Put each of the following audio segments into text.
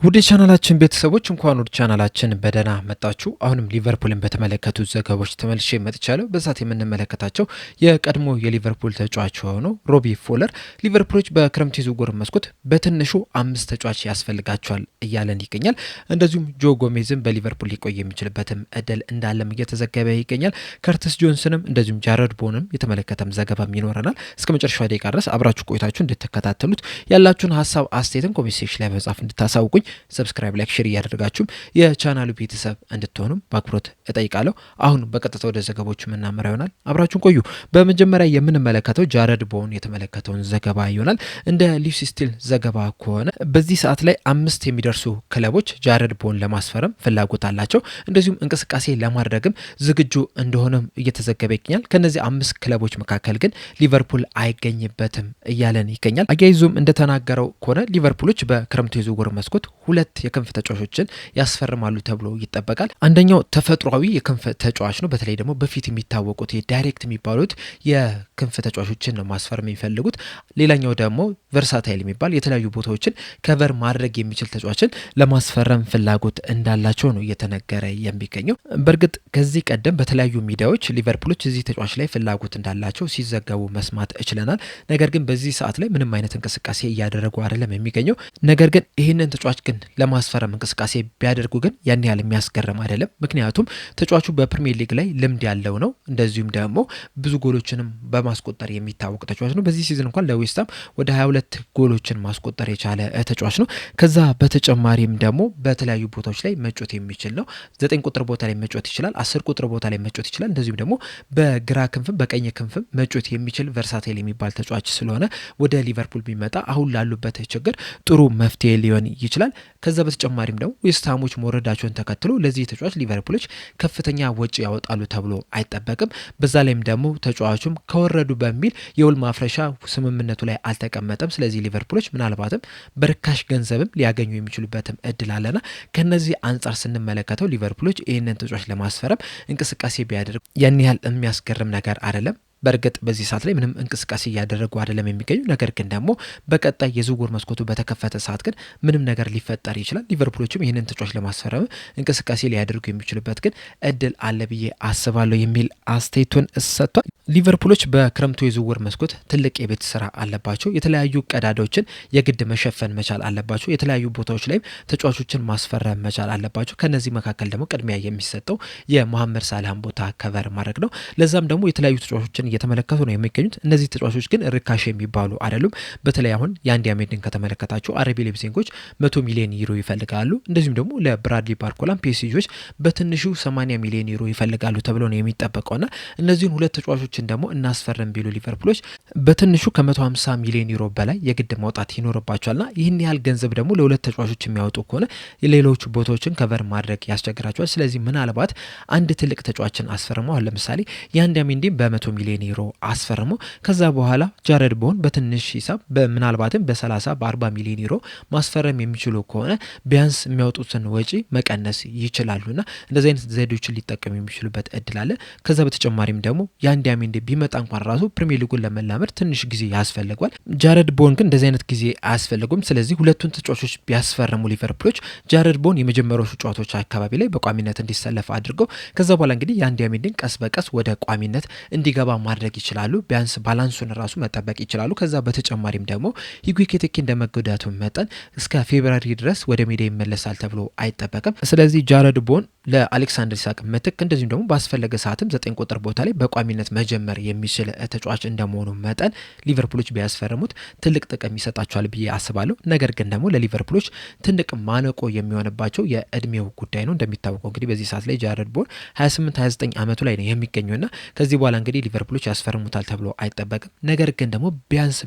ውድ ቻናላችን ቤተሰቦች እንኳን ወደ ቻናላችን በደህና መጣችሁ። አሁንም ሊቨርፑልን በተመለከቱ ዘገባዎች ተመልሼ መጥቻለሁ። በዛት የምንመለከታቸው የቀድሞ የሊቨርፑል ተጫዋች የሆነው ሮቢ ፎለር ሊቨርፑሎች በክረምት የዝውውር መስኮት በትንሹ 5 ተጫዋች ያስፈልጋቸዋል እያለን ይገኛል። እንደዚሁም ጆ ጎሜዝም በሊቨርፑል ሊቆይ የሚችልበትም እድል እንዳለም እየተዘገበ ይገኛል። ከርቲስ ጆንስንም እንደዚሁም ጃረድ ቦንም የተመለከተም ዘገባም ይኖረናል። እስከ መጨረሻው ደቂቃ ድረስ አብራችሁ ቆይታችሁ እንድትከታተሉት ያላችሁን ሀሳብ አስተያየትን ኮሜንት ሴክሽን ላይ በመጻፍ እንድታሳውቁኝ ሰብስክራይብ ላይክ ሼር እያደረጋችሁም የቻናሉ ቤተሰብ እንድትሆኑም በአክብሮት እጠይቃለሁ። አሁን በቀጥታ ወደ ዘገባዎቹ የምናመራ ይሆናል። አብራችሁን ቆዩ። በመጀመሪያ የምንመለከተው ጃረድ ቦውን የተመለከተውን ዘገባ ይሆናል። እንደ ሊቭ ስቲል ዘገባ ከሆነ በዚህ ሰዓት ላይ 5 የሚደርሱ ክለቦች ጃረድ ቦውን ለማስፈረም ፍላጎት አላቸው። እንደዚሁም እንቅስቃሴ ለማድረግም ዝግጁ እንደሆነም እየተዘገበ ይገኛል። ከነዚህ 5 ክለቦች መካከል ግን ሊቨርፑል አይገኝበትም እያለን ይገኛል። አያይዞም እንደተናገረው ከሆነ ሊቨርፑሎች በክረምቱ የዝውውር መስኮት 2 የክንፍ ተጫዋቾችን ያስፈርማሉ ተብሎ ይጠበቃል። አንደኛው ተፈጥሯዊ የክንፍ ተጫዋች ነው። በተለይ ደግሞ በፊት የሚታወቁት የዳይሬክት የሚባሉት የክንፍ ተጫዋቾችን ነው ማስፈረም የሚፈልጉት። ሌላኛው ደግሞ ቨርሳታይል የሚባል የተለያዩ ቦታዎችን ከቨር ማድረግ የሚችል ተጫዋችን ለማስፈረም ፍላጎት እንዳላቸው ነው እየተነገረ የሚገኘው። በእርግጥ ከዚህ ቀደም በተለያዩ ሚዲያዎች ሊቨርፑሎች እዚህ ተጫዋች ላይ ፍላጎት እንዳላቸው ሲዘገቡ መስማት እችለናል። ነገር ግን በዚህ ሰዓት ላይ ምንም አይነት እንቅስቃሴ እያደረጉ አይደለም የሚገኘው። ነገር ግን ይህንን ተጫዋች ግን ለማስፈረም እንቅስቃሴ ቢያደርጉ ግን ያን ያህል የሚያስገርም አይደለም። ምክንያቱም ተጫዋቹ በፕሪሚየር ሊግ ላይ ልምድ ያለው ነው። እንደዚሁም ደግሞ ብዙ ጎሎችንም በማስቆጠር የሚታወቅ ተጫዋች ነው። በዚህ ሲዝን እንኳን ለዌስትሃም ወደ 22 ጎሎችን ማስቆጠር የቻለ ተጫዋች ነው። ከዛ በተጨማሪም ደግሞ በተለያዩ ቦታዎች ላይ መጮት የሚችል ነው። 9 ቁጥር ቦታ ላይ መጮት ይችላል። 10 ቁጥር ቦታ ላይ መጮት ይችላል። እንደዚሁም ደግሞ በግራ ክንፍም በቀኝ ክንፍም መጮት የሚችል ቨርሳታይል የሚባል ተጫዋች ስለሆነ ወደ ሊቨርፑል ቢመጣ አሁን ላሉበት ችግር ጥሩ መፍትሄ ሊሆን ይችላል። ከዛ በተጨማሪም ደግሞ ዌስትሃሞች መውረዳቸውን ተከትሎ ለዚህ ተጫዋች ሊቨርፑሎች ከፍተኛ ወጪ ያወጣሉ ተብሎ አይጠበቅም። በዛ ላይም ደግሞ ተጫዋቹም ከወረዱ በሚል የውል ማፍረሻ ስምምነቱ ላይ አልተቀመጠም። ስለዚህ ሊቨርፑሎች ምናልባትም በርካሽ ገንዘብም ሊያገኙ የሚችሉበትም እድል አለና ከነዚህ አንጻር ስንመለከተው ሊቨርፑሎች ይህንን ተጫዋች ለማስፈረም እንቅስቃሴ ቢያደርጉ ያን ያህል የሚያስገርም ነገር አይደለም። በእርግጥ በዚህ ሰዓት ላይ ምንም እንቅስቃሴ እያደረጉ አይደለም የሚገኙ። ነገር ግን ደግሞ በቀጣይ የዝውውር መስኮቱ በተከፈተ ሰዓት ግን ምንም ነገር ሊፈጠር ይችላል። ሊቨርፑሎችም ይህንን ተጫዋች ለማስፈረም እንቅስቃሴ ሊያደርጉ የሚችሉበት ግን እድል አለ ብዬ አስባለሁ የሚል አስተያየቱን ሰጥቷል። ሊቨርፑሎች በክረምቱ የዝውውር መስኮት ትልቅ የቤት ስራ አለባቸው። የተለያዩ ቀዳዳዎችን የግድ መሸፈን መቻል አለባቸው። የተለያዩ ቦታዎች ላይም ተጫዋቾችን ማስፈረም መቻል አለባቸው። ከነዚህ መካከል ደግሞ ቅድሚያ የሚሰጠው የመሐመድ ሳላህን ቦታ ከቨር ማድረግ ነው። ለዛም ደግሞ የተለያዩ ተጫዋቾችን እየተመለከቱ ነው የሚገኙት። እነዚህ ተጫዋቾች ግን ርካሽ የሚባሉ አይደሉም። በተለይ አሁን የአንድ አሜድን ከተመለከታቸው አረቢ ሌፕዚጎች 100 ሚሊዮን ዩሮ ይፈልጋሉ። እንደዚሁም ደግሞ ለብራድሊ ባርኮላም ፒኤስጂዎች በትንሹ 80 ሚሊዮን ዩሮ ይፈልጋሉ ተብሎ ነው የሚጠበቀውና እነዚህን 2 ተጫዋቾችን ደግሞ እናስፈርም ቢሉ ሊቨርፑሎች በትንሹ ከ150 ሚሊዮን ዩሮ በላይ የግድ ማውጣት ይኖርባቸዋልና ይህን ያህል ገንዘብ ደግሞ ለ2 ተጫዋቾች የሚያወጡ ከሆነ የሌሎች ቦታዎችን ከቨር ማድረግ ያስቸግራቸዋል። ስለዚህ ምናልባት አንድ ትልቅ ተጫዋችን አስፈርመው ለምሳሌ የአንድ አሜድን በ100 ሚሊዮን ዩሮ አስፈርሞ ከዛ በኋላ ጃረድ ቦውን በትንሽ ሂሳብ ምናልባትም በ30 በ40 ሚሊዮን ዩሮ ማስፈረም የሚችሉ ከሆነ ቢያንስ የሚያወጡትን ወጪ መቀነስ ይችላሉና እንደዚህ አይነት ዘዴዎችን ሊጠቀሙ የሚችሉበት እድል አለ። ከዛ በተጨማሪም ደግሞ የአንድ አሜንዴ ቢመጣ እንኳን ራሱ ፕሪሚየር ሊጉን ለመላመድ ትንሽ ጊዜ ያስፈልጓል። ጃረድ ቦውን ግን እንደዚህ አይነት ጊዜ አያስፈልጉም። ስለዚህ 2ቱን ተጫዋቾች ቢያስፈርሙ ሊቨርፑሎች ጃረድ ቦውን የመጀመሪያዎቹ ጨዋታዎች አካባቢ ላይ በቋሚነት እንዲሰለፍ አድርገው ከዛ በኋላ እንግዲህ የአንድ አሜንዴን ቀስ በቀስ ወደ ቋሚነት እንዲገባ ማድረግ ይችላሉ። ቢያንስ ባላንሱን ራሱ መጠበቅ ይችላሉ። ከዛ በተጨማሪም ደግሞ ሂጉ ኤኪቲኬ እንደመጎዳቱ መጠን እስከ ፌብራሪ ድረስ ወደ ሜዳ ይመለሳል ተብሎ አይጠበቅም። ስለዚህ ጃረድ ቦውን ለአሌክሳንደር ኢሳቅ ምትክ እንደዚሁም ደግሞ ባስፈለገ ሰዓትም 9 ቁጥር ቦታ ላይ በቋሚነት መጀመር የሚችል ተጫዋች እንደመሆኑ መጠን ሊቨርፑሎች ቢያስፈርሙት ትልቅ ጥቅም ይሰጣቸዋል ብዬ አስባለሁ። ነገር ግን ደግሞ ለሊቨርፑሎች ትልቅ ማነቆ የሚሆንባቸው የእድሜው ጉዳይ ነው። እንደሚታወቀው እንግዲህ በዚህ ሰዓት ላይ ጃረድ ቦውን 28-29 ዓመቱ ላይ ነው የሚገኘውና ከዚህ በኋላ እንግዲህ ሊቨርፑሎች ያስፈርሙታል ተብሎ አይጠበቅም። ነገር ግን ደግሞ ቢያንስ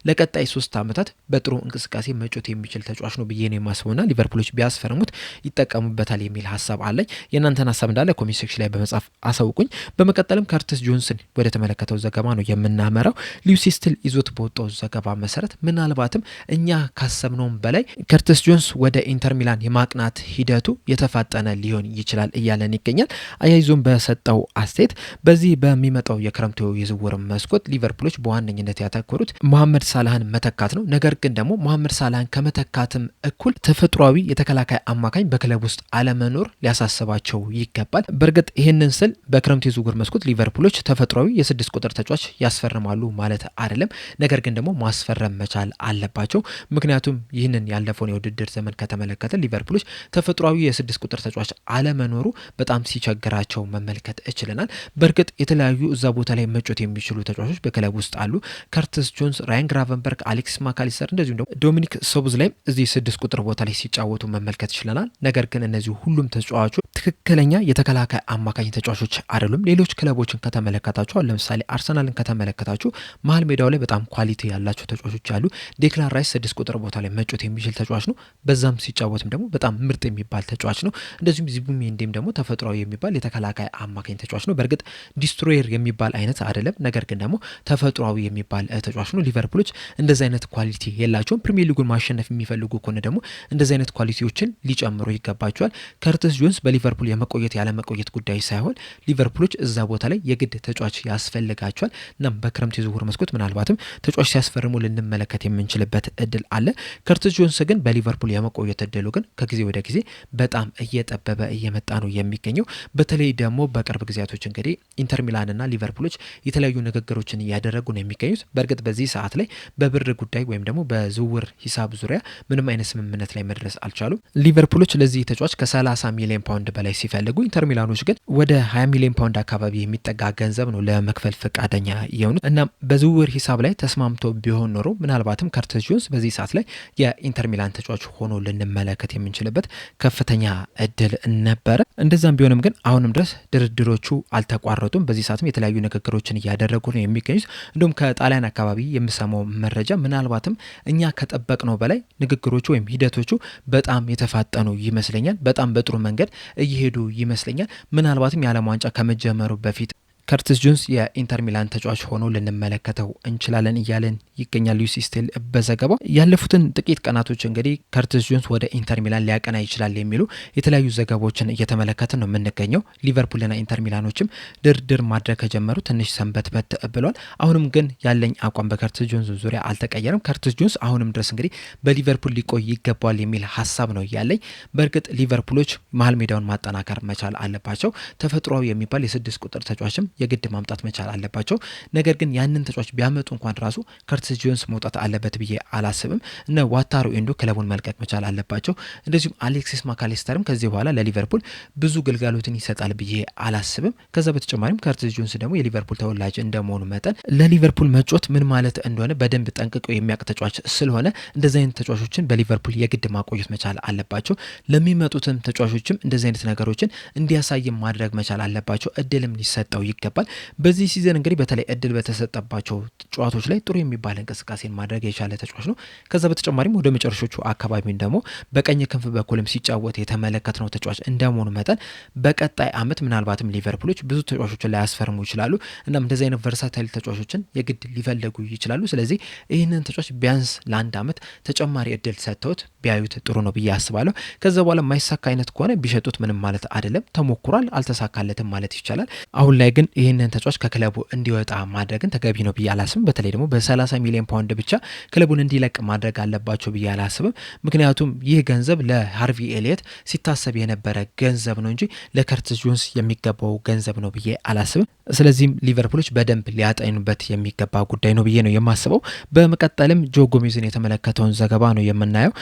ለቀጣይ 3 ዓመታት በጥሩ እንቅስቃሴ መጮት የሚችል ተጫዋች ነው ብዬ ነው የማስበውና ሊቨርፑሎች ቢያስፈርሙት ይጠቀሙበታል የሚል ሀሳብ አለኝ። የእናንተን ሀሳብ እንዳለ ኮሜንት ሴክሽን ላይ በመጻፍ አሳውቁኝ። በመቀጠልም ከርቲስ ጆንስን ወደ ተመለከተው ዘገባ ነው የምናመራው። ሊቭ ስቲል ይዞት በወጣው ዘገባ መሰረት ምናልባትም እኛ ካሰብነውም በላይ ከርቲስ ጆንስ ወደ ኢንተር ሚላን የማቅናት ሂደቱ የተፋጠነ ሊሆን ይችላል እያለን ይገኛል። አያይዞም በሰጠው አስተያየት በዚህ በሚመጣው የክረምት በክረምቱ የዝውውር መስኮት ሊቨርፑሎች በዋነኝነት ያተኮሩት መሐመድ ሳላህን መተካት ነው። ነገር ግን ደግሞ መሐመድ ሳላህን ከመተካትም እኩል ተፈጥሯዊ የተከላካይ አማካኝ በክለብ ውስጥ አለመኖር ሊያሳስባቸው ይገባል። በእርግጥ ይህንን ስል በክረምቱ የዝውውር መስኮት ሊቨርፑሎች ተፈጥሯዊ የ6 ቁጥር ተጫዋች ያስፈርማሉ ማለት አይደለም። ነገር ግን ደግሞ ማስፈረም መቻል አለባቸው። ምክንያቱም ይህንን ያለፈውን የውድድር ዘመን ከተመለከተ ሊቨርፑሎች ተፈጥሯዊ የ6 ቁጥር ተጫዋች አለመኖሩ በጣም ሲቸግራቸው መመልከት እችለናል። በእርግጥ የተለያዩ እዛ ቦታ ላይ መጮት የሚችሉ ተጫዋቾች በክለብ ውስጥ አሉ። ከርትስ ጆንስ፣ ራያን ግራቨንበርግ፣ አሌክስ ማካሊስተር እንደዚሁም ደግሞ ዶሚኒክ ሶቦዝ ላይ እዚህ 6 ቁጥር ቦታ ላይ ሲጫወቱ መመልከት ይችለናል። ነገር ግን እነዚህ ሁሉም ተጫዋቾች ትክክለኛ የተከላካይ አማካኝ ተጫዋቾች አይደሉም። ሌሎች ክለቦችን ከተመለከታችሁ ለምሳሌ አርሰናልን ከተመለከታችሁ መሀል ሜዳው ላይ በጣም ኳሊቲ ያላቸው ተጫዋቾች አሉ። ዴክላን ራይስ 6 ቁጥር ቦታ ላይ መጮት የሚችል ተጫዋች ነው። በዛም ሲጫወትም ደግሞ በጣም ምርጥ የሚባል ተጫዋች ነው። እንደዚሁም ዙቢሜንዲም ደግሞ ተፈጥሯዊ የሚባል የተከላካይ አማካኝ ተጫዋች ነው። በእርግጥ ዲስትሮየር የሚባል አይነት አይደለም፣ ነገር ግን ደግሞ ተፈጥሯዊ የሚባል ተጫዋች ነው። ሊቨርፑሎች እንደዚህ አይነት ኳሊቲ የላቸውም። ፕሪሚየር ሊጉን ማሸነፍ የሚፈልጉ ከሆነ ደግሞ እንደዚህ አይነት ኳሊቲዎችን ሊጨምሩ ይገባቸዋል። ከርትስ ጆንስ በሊቨርፑል የመቆየት ያለመቆየት ጉዳይ ሳይሆን ሊቨርፑሎች እዛ ቦታ ላይ የግድ ተጫዋች ያስፈልጋቸዋል። እናም በክረምት የዝውውር መስኮት ምናልባትም ተጫዋች ሲያስፈርሙ ልንመለከት የምንችልበት እድል አለ። ከርትስ ጆንስ ግን በሊቨርፑል የመቆየት እድሉ ግን ከጊዜ ወደ ጊዜ በጣም እየጠበበ እየመጣ ነው የሚገኘው። በተለይ ደግሞ በቅርብ ጊዜያቶች እንግዲህ ኢንተር ሚላንና ሊቨርፑሎች የተለያዩ ንግግሮችን እያደረጉ ነው የሚገኙት። በእርግጥ በዚህ ሰዓት ላይ በብር ጉዳይ ወይም ደግሞ በዝውውር ሂሳብ ዙሪያ ምንም አይነት ስምምነት ላይ መድረስ አልቻሉም። ሊቨርፑሎች ለዚህ ተጫዋች ከ30 ሚሊዮን ፓውንድ በላይ ሲፈልጉ ኢንተር ሚላኖች ግን ወደ 20 ሚሊዮን ፓውንድ አካባቢ የሚጠጋ ገንዘብ ነው ለመክፈል ፈቃደኛ የሆኑት። እና በዝውውር ሂሳብ ላይ ተስማምቶ ቢሆን ኖሮ ምናልባትም ከርትስ ጆንስ በዚህ ሰዓት ላይ የኢንተር ሚላን ተጫዋች ሆኖ ልንመለከት የምንችልበት ከፍተኛ እድል ነበረ። እንደዛም ቢሆንም ግን አሁንም ድረስ ድርድሮቹ አልተቋረጡም። በዚህ ሰዓትም የተለያዩ ንግግሮችን እያደረጉ ነው የሚገኙት። እንዲሁም ከጣሊያን አካባቢ የምሰማው መረጃ ምናልባትም እኛ ከጠበቅነው በላይ ንግግሮቹ ወይም ሂደቶቹ በጣም የተፋጠኑ ይመስለኛል። በጣም በጥሩ መንገድ እየሄዱ ይመስለኛል። ምናልባትም የዓለም ዋንጫ ከመጀመሩ በፊት ከርትስ ጆንስ የኢንተር ሚላን ተጫዋች ሆኖ ልንመለከተው እንችላለን እያለን ይገኛል ሉሲ ስቴል በዘገባው። ያለፉትን ጥቂት ቀናቶች እንግዲህ ከርትስ ጆንስ ወደ ኢንተር ሚላን ሊያቀና ይችላል የሚሉ የተለያዩ ዘገባዎችን እየተመለከትን ነው የምንገኘው። ሊቨርፑልና ኢንተር ሚላኖችም ድርድር ማድረግ ከጀመሩ ትንሽ ሰንበትበት ብሏል። አሁንም ግን ያለኝ አቋም በከርትስ ጆንስ ዙሪያ አልተቀየረም። ከርትስ ጆንስ አሁንም ድረስ እንግዲህ በሊቨርፑል ሊቆይ ይገባል የሚል ሀሳብ ነው ያለኝ። በእርግጥ ሊቨርፑሎች መሀል ሜዳውን ማጠናከር መቻል አለባቸው። ተፈጥሯዊ የሚባል የ6 ቁጥር ተጫዋችም የግድ ማምጣት መቻል አለባቸው። ነገር ግን ያንን ተጫዋች ቢያመጡ እንኳን ራሱ ከርትስ ጆንስ መውጣት አለበት ብዬ አላስብም። እነ ዋታሩ ኤንዶ ክለቡን መልቀቅ መቻል አለባቸው። እንደዚሁም አሌክሲስ ማካሊስተርም ከዚህ በኋላ ለሊቨርፑል ብዙ ግልጋሎትን ይሰጣል ብዬ አላስብም። ከዛ በተጨማሪም ከርትስ ጆንስ ደግሞ የሊቨርፑል ተወላጅ እንደመሆኑ መጠን ለሊቨርፑል መጮት ምን ማለት እንደሆነ በደንብ ጠንቅቆ የሚያውቅ ተጫዋች ስለሆነ እንደዚህ አይነት ተጫዋቾችን በሊቨርፑል የግድ ማቆየት መቻል አለባቸው። ለሚመጡትም ተጫዋቾችም እንደዚህ አይነት ነገሮችን እንዲያሳይም ማድረግ መቻል አለባቸው። እድልም ሊሰጠው ይገባል። በዚህ ሲዘን እንግዲህ በተለይ እድል በተሰጠባቸው ጨዋታዎች ላይ ጥሩ የሚባል እንቅስቃሴን ማድረግ የቻለ ተጫዋች ነው። ከዛ በተጨማሪም ወደ መጨረሾቹ አካባቢን ደግሞ በቀኝ ክንፍ በኩልም ሲጫወት የተመለከትነው ተጫዋች እንደመሆኑ መጠን በቀጣይ ዓመት ምናልባትም ሊቨርፑሎች ብዙ ተጫዋቾችን ላያስፈርሙ ይችላሉ። እናም እንደዚህ አይነት ቨርሳታይል ተጫዋቾችን የግድ ሊፈልጉ ይችላሉ። ስለዚህ ይህንን ተጫዋች ቢያንስ ለ1 ዓመት ተጨማሪ እድል ሰጥተውት ቢያዩት ጥሩ ነው ብዬ አስባለሁ። ከዛ በኋላ የማይሳካ አይነት ከሆነ ቢሸጡት ምንም ማለት አይደለም። ተሞክሯል፣ አልተሳካለትም ማለት ይቻላል። አሁን ላይ ግን ይህንን ተጫዋች ከክለቡ እንዲወጣ ማድረግን ተገቢ ነው ብዬ አላስብም። በተለይ ደግሞ በ30 ሚሊዮን ፓውንድ ብቻ ክለቡን እንዲለቅ ማድረግ አለባቸው ብዬ አላስብም። ምክንያቱም ይህ ገንዘብ ለሃርቪ ኤሊየት ሲታሰብ የነበረ ገንዘብ ነው እንጂ ለከርትስ ጆንስ የሚገባው ገንዘብ ነው ብዬ አላስብም። ስለዚህም ሊቨርፑሎች በደንብ ሊያጠኑበት የሚገባ ጉዳይ ነው ብዬ ነው የማስበው። በመቀጠልም ጆ ጎሜዝን የተመለከተውን ዘገባ ነው የምናየው።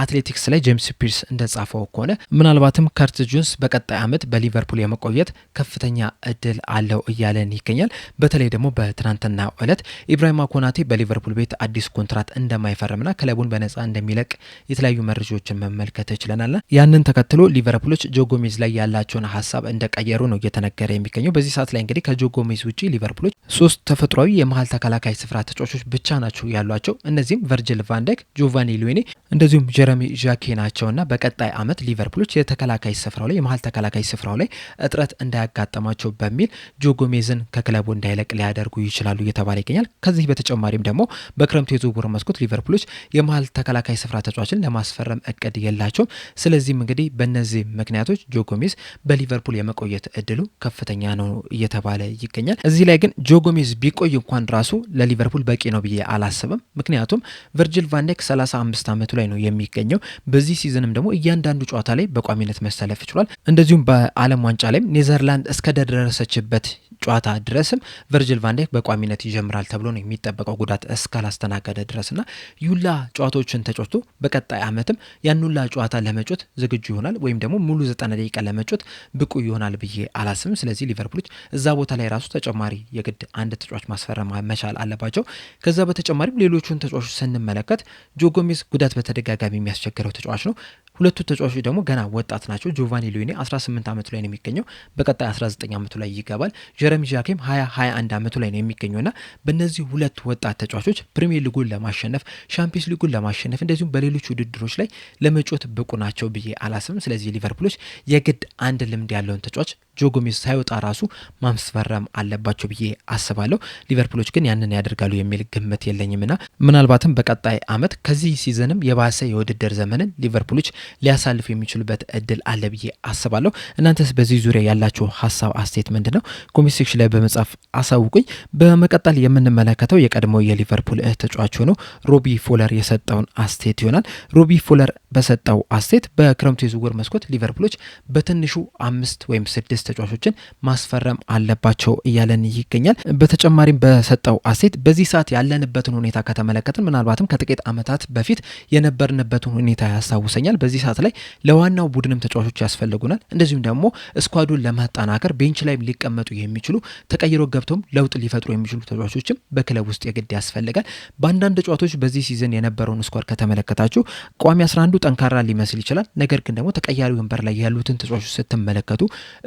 አትሌቲክስ ላይ ጄምስ ፒርስ እንደጻፈው ከሆነ ምናልባትም ከርትስ ጆንስ በቀጣይ ዓመት በሊቨርፑል የመቆየት ከፍተኛ እድል አለው እያለን ይገኛል። በተለይ ደግሞ በትናንትና ዕለት ኢብራሂማ ኮናቴ በሊቨርፑል ቤት አዲስ ኮንትራት እንደማይፈርምና ክለቡን በነጻ እንደሚለቅ የተለያዩ መረጃዎችን መመልከት ይችላል። ያንን ተከትሎ ሊቨርፑሎች ጆ ጎሜዝ ላይ ያላቸውን ሀሳብ እንደቀየሩ ነው እየተነገረ የሚገኘው። በዚህ ሰዓት ላይ እንግዲህ ከጆ ጎሜዝ ውጪ ሊቨርፑሎች 3 ተፈጥሯዊ የመሀል ተከላካይ ስፍራ ተጫዋቾች ብቻ ናቸው ያሏቸው። እነዚህም ቨርጅል ቫንዳይክ፣ ጆቫኒ ሉዊኒ እንደዚሁም ጀረሚ ዣኬ ናቸውና በቀጣይ ዓመት ሊቨርፑሎች የተከላካይ ስፍራው ላይ የመሀል ተከላካይ ስፍራው ላይ እጥረት እንዳያጋጥማቸው በሚል ጆ ጎሜዝን ከክለቡ እንዳይለቅ ሊያደርጉ ይችላሉ እየተባለ ይገኛል። ከዚህ በተጨማሪም ደግሞ በክረምቱ የዝውውር መስኮት ሊቨርፑሎች የመሀል ተከላካይ ስፍራ ተጫዋችን ለማስፈረም እቅድ የላቸውም። ስለዚህም እንግዲህ በእነዚህ ምክንያቶች ጆ ጎሜዝ በሊቨርፑል የመቆየት እድሉ ከፍተኛ ነው እየተባለ እየተባለ ይገኛል። እዚህ ላይ ግን ጆ ጎሜዝ ቢቆይ እንኳን ራሱ ለሊቨርፑል በቂ ነው ብዬ አላስብም። ምክንያቱም ቨርጂል ቫን ዳይክ 35 ዓመቱ ላይ ነው የሚገኘው። በዚህ ሲዝንም ደግሞ እያንዳንዱ ጨዋታ ላይ በቋሚነት መሰለፍ ችሏል። እንደዚሁም በዓለም ዋንጫ ላይም ኔዘርላንድ እስከደረሰችበት ጨዋታ ድረስም ቨርጂል ቫን ዳይክ በቋሚነት ይጀምራል ተብሎ ነው የሚጠበቀው ጉዳት እስካላስተናገደ ድረስና ዩላ ጨዋታዎችን ተጫውቶ በቀጣይ ዓመትም ያኑላ ጨዋታ ለመጮት ዝግጁ ይሆናል ወይም ደግሞ ሙሉ 90 ደቂቃ ለመጮት ብቁ ይሆናል ብዬ አላስብም። ስለዚህ ሊቨርፑሎች እዛ ቦታ ላይ ራሱ ተጨማሪ የግድ አንድ ተጫዋች ማስፈረም መቻል አለባቸው። ከዛ በተጨማሪም ሌሎቹን ተጫዋቾች ስንመለከት ጆ ጎሜዝ ጉዳት በተደጋጋሚ የሚያስቸግረው ተጫዋች ነው። ሁለቱ ተጫዋቾች ደግሞ ገና ወጣት ናቸው። ጆቫኒ ሉዊኒ 18 ዓመቱ ላይ ነው የሚገኘው፣ በቀጣይ 19 ዓመቱ ላይ ይገባል። ጀረሚ ዣኬም 21 ዓመቱ ላይ ነው የሚገኘውና በእነዚህ ሁለት ወጣት ተጫዋቾች ፕሪሚየር ሊጉን ለማሸነፍ ሻምፒዮንስ ሊጉን ለማሸነፍ እንደዚሁም በሌሎች ውድድሮች ላይ ለመጮት ብቁ ናቸው ብዬ አላስብም። ስለዚህ ሊቨርፑሎች የግድ አንድ ልምድ ያለውን ተጫዋች ጆ ጎሜዝ ሳይወጣ ራሱ ማስፈረም አለባቸው ብዬ አስባለሁ። ሊቨርፑሎች ግን ያንን ያደርጋሉ የሚል ግምት የለኝምና ምናልባትም በቀጣይ ዓመት ከዚህ ሲዝንም የባሰ የውድድር ዘመንን ሊቨርፑሎች ሊያሳልፉ የሚችሉበት እድል አለ ብዬ አስባለሁ። እናንተስ በዚህ ዙሪያ ያላችሁ ሀሳብ አስተያየት ምንድነው? ኮሜንት ሴክሽን ላይ በመጻፍ አሳውቁኝ። በመቀጠል የምንመለከተው የቀድሞ የሊቨርፑል ተጫዋች ሆኖ ሮቢ ፎለር የሰጠውን አስተያየት ይሆናል። ሮቢ ፎለር በሰጠው አስተያየት በክረምቱ የዝውውር መስኮት ሊቨርፑሎች በትንሹ 5 ወይም 6 ተጫዋቾችን ማስፈረም አለባቸው እያለን ይገኛል። በተጨማሪም በሰጠው አስተያየት በዚህ ሰዓት ያለንበትን ሁኔታ ከተመለከትን ምናልባትም ከጥቂት ዓመታት በፊት የነበርንበትን ሁኔታ ያስታውሰኛል። በዚህ ሰዓት ላይ ለዋናው ቡድንም ተጫዋቾች ያስፈልጉናል። እንደዚሁም ደግሞ ስኳዱን ለማጠናከር ቤንች ላይ ሊቀመጡ የሚችሉ ተቀይሮ ገብተውም ለውጥ ሊፈጥሩ የሚችሉ ተጫዋቾችም በክለብ ውስጥ የግድ ያስፈልጋል። በአንዳንድ ተጫዋቾች በዚህ ሲዝን የነበረውን ስኳድ ከተመለከታችሁ ቋሚ 11ዱ ጠንካራ ሊመስል ይችላል። ነገር ግን ደግሞ ተቀያሪ ወንበር ላይ ያሉትን ተጫዋቾች ስትመለከቱ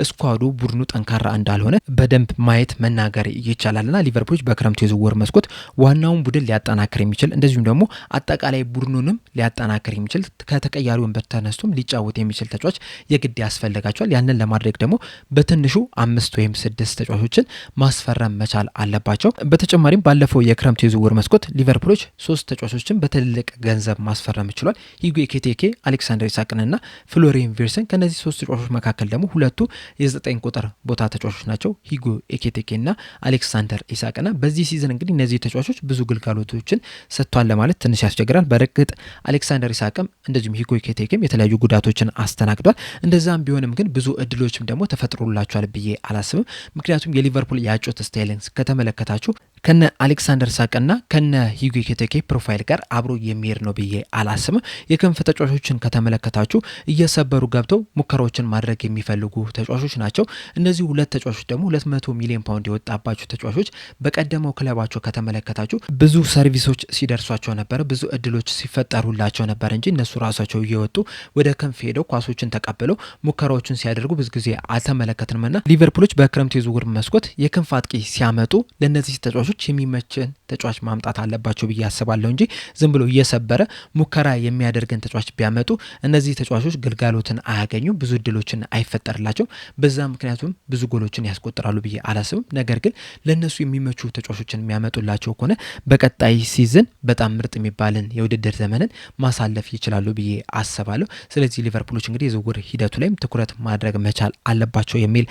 ስኳዱ ቡድኑ ጠንካራ እንዳልሆነ በደንብ ማየት መናገር ይቻላልና ሊቨርፑሎች በክረምቱ የዝውውር መስኮት ዋናውን ቡድን ሊያጠናክር የሚችል እንደዚሁም ደግሞ አጠቃላይ ቡድኑንም ሊያጠናክር የሚችል ከተቀያሪ ወንበር ተነስቶም ሊጫወት የሚችል ተጫዋች የግድ ያስፈልጋቸዋል። ያንን ለማድረግ ደግሞ በትንሹ 5 ወይም 6 ተጫዋቾችን ማስፈረም መቻል አለባቸው። በተጨማሪም ባለፈው የክረምቱ የዝውውር መስኮት ሊቨርፑሎች 3 ተጫዋቾችን በትልቅ ገንዘብ ማስፈረም ችሏል። ሂጎ ኤኪቲኬ፣ አሌክሳንደር ኢሳቅንና ፍሎሪያን ቪርትስን። ከነዚህ 3 ተጫዋቾች መካከል ደግሞ ሁለቱ የ9 ቁጥር ቦታ ተጫዋቾች ናቸው፣ ሂጎ ኤኪቲኬና አሌክሳንደር ኢሳቅና በዚህ ሲዝን እንግዲህ እነዚህ ተጫዋቾች ብዙ ግልጋሎቶችን ሰጥቷል ለማለት ትንሽ ያስቸግራል። በርግጥ አሌክሳንደር ኢሳቅም እንደዚሁም ሂጎ ኤኪቲኬም የተለያዩ ጉዳቶችን አስተናግዷል። እንደዛም ቢሆንም ግን ብዙ እድሎችም ደግሞ ተፈጥሮላቸዋል ብዬ አላስብም። ምክንያቱም የሊቨርፑል የአጮት ስታይልን ከተመለከታችሁ ከነ አሌክሳንደር ኢሳቅና ከነ ሂጎ ኤኪቲኬ ፕሮፋይል ጋር አብሮ የሚሄድ ነው ብዬ አላስብም። የክንፍ ተጫዋቾችን ከተመለከታችሁ እየሰበሩ ገብተው ሙከራዎችን ማድረግ የሚፈልጉ ተጫዋቾች ናቸው። እነዚህ ሁለት ተጫዋቾች ደግሞ 200 ሚሊዮን ፓውንድ የወጣባቸው ተጫዋቾች በቀደመው ክለባቸው ከተመለከታችሁ ብዙ ሰርቪሶች ሲደርሷቸው ነበር፣ ብዙ እድሎች ሲፈጠሩላቸው ነበር እንጂ እነሱ ራሳቸው እየወጡ ወደ ክንፍ ሄደው ኳሶችን ተቀብለው ሙከራዎችን ሲያደርጉ ብዙ ጊዜ አልተመለከትንምና ሊቨርፑሎች በክረምቱ የዝውውር መስኮት የክንፍ አጥቂ ሲያመጡ ለእነዚህ ተጫዋቾች የሚመችን ተጫዋች ማምጣት አለባቸው ብዬ አስባለሁ እንጂ ዝም ብሎ እየሰበረ ሙከራ የሚያደርገን ተጫዋች ቢያመጡ እነዚህ ተጫዋቾች ግልጋሎትን አያገኙም፣ ብዙ እድሎችን አይፈጠርላቸውም። በዛ ምክንያቱም ብዙ ጎሎችን ያስቆጥራሉ ብዬ አላስብም። ነገር ግን ለነሱ የሚመቹ ተጫዋቾችን የሚያመጡላቸው ከሆነ በቀጣይ ሲዝን በጣም ምርጥ የሚባልን የውድድር ዘመንን ማሳለፍ ይችላሉ ብዬ አስባለሁ። ስለዚህ ሊቨርፑሎች እንግዲህ የዝውውር ሂደቱ ላይም ትኩረት ማድረግ መቻል አለባቸው የሚል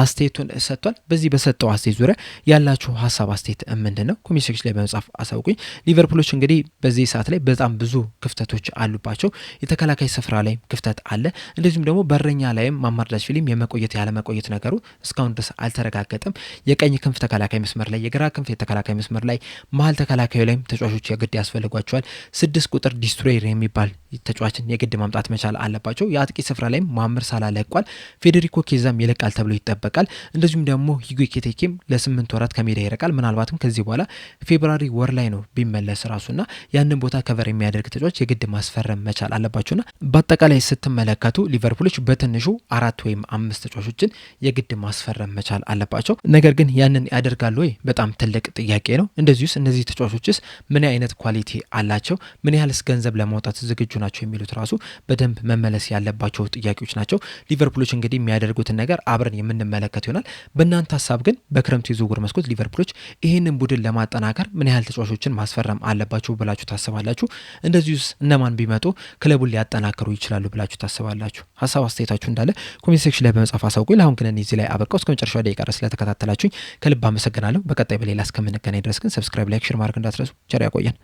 አስተያየቱን ሰጥቷል። በዚህ በሰጠው አስተያየት ዙሪያ ያላችሁ ሀሳብ አስተያየት ምንድነው? ኮሜንት ሴክሽን ላይ በመጻፍ አሳውቁኝ። ሊቨርፑሎች እንግዲህ በዚህ ሰዓት ላይ በጣም ብዙ ክፍተቶች አሉባቸው። የተከላካይ ስፍራ ላይ ክፍተት አለ። እንደዚሁም ደግሞ በረኛ ላይም ማማርዳሽቪሊም የመቆየት ያለመቆየት ነገሩ እስካሁን ድረስ አልተረጋገጠም። የቀኝ ክንፍ ተከላካይ መስመር ላይ፣ የግራ ክንፍ የተከላካይ መስመር ላይ፣ መሀል ተከላካዩ ላይም ተጫዋቾች የግድ ያስፈልጓቸዋል። 6 ቁጥር ዲስትሮየር የሚባል ተጫዋችን የግድ ማምጣት መቻል አለባቸው። የአጥቂ ስፍራ ላይም መሐመድ ሳላ ለቋል። ፌዴሪኮ ኬዛም ይለቃል ተብሎ ይጠበቃል። እንደዚሁም ደግሞ ሂጎ ኤኪቲኬም ለ8 ወራት ከሜዳ ይረቃል። ምናልባትም ከዚህ በኋላ ፌብራሪ ወር ላይ ነው ቢመለስ ራሱና ያንን ቦታ ከቨር የሚያደርግ ተጫዋች የግድ ማስፈረም መቻል አለባቸውና በአጠቃላይ ስትመለከቱ ሊቨርፑሎች በትንሹ 4 ወይም 5 ተጫዋቾችን የግድ ማስፈረም መቻል አለባቸው። ነገር ግን ያንን ያደርጋሉ ወይ? በጣም ትልቅ ጥያቄ ነው። እንደዚሁስ እነዚህ ተጫዋቾችስ ምን አይነት ኳሊቲ አላቸው? ምን ያህልስ ገንዘብ ለማውጣት ዝግጁ ናቸው? የሚሉት ራሱ በደንብ መመለስ ያለባቸው ጥያቄዎች ናቸው። ሊቨርፑሎች እንግዲህ የሚያደርጉትን ነገር አብረን የምንመለከት ይሆናል። በእናንተ ሀሳብ ግን በክረምቱ የዝውውር መስኮት ሊቨርፑሎች ይህን ይህንን ቡድን ለማጠናከር ምን ያህል ተጫዋቾችን ማስፈረም አለባቸው ብላችሁ ታስባላችሁ? እንደዚሁስ እነማን ቢመጡ ክለቡን ሊያጠናክሩ ይችላሉ ብላችሁ ታስባላችሁ? ሀሳብ አስተያየታችሁ እንዳለ ኮሜንት ሴክሽን ላይ በመጻፍ አሳውቁኝ። ለአሁን ግን እኔ እዚህ ላይ አበቃው። እስከ መጨረሻው ደቂቃ ድረስ ስለተከታተላችሁኝ ከልብ አመሰግናለሁ። በቀጣይ በሌላ እስከምንገናኝ ድረስ ግን ሰብስክራይብ፣ ላይክ፣ ሼር ማድረግ እንዳትረሱ። ቸር ያቆየን።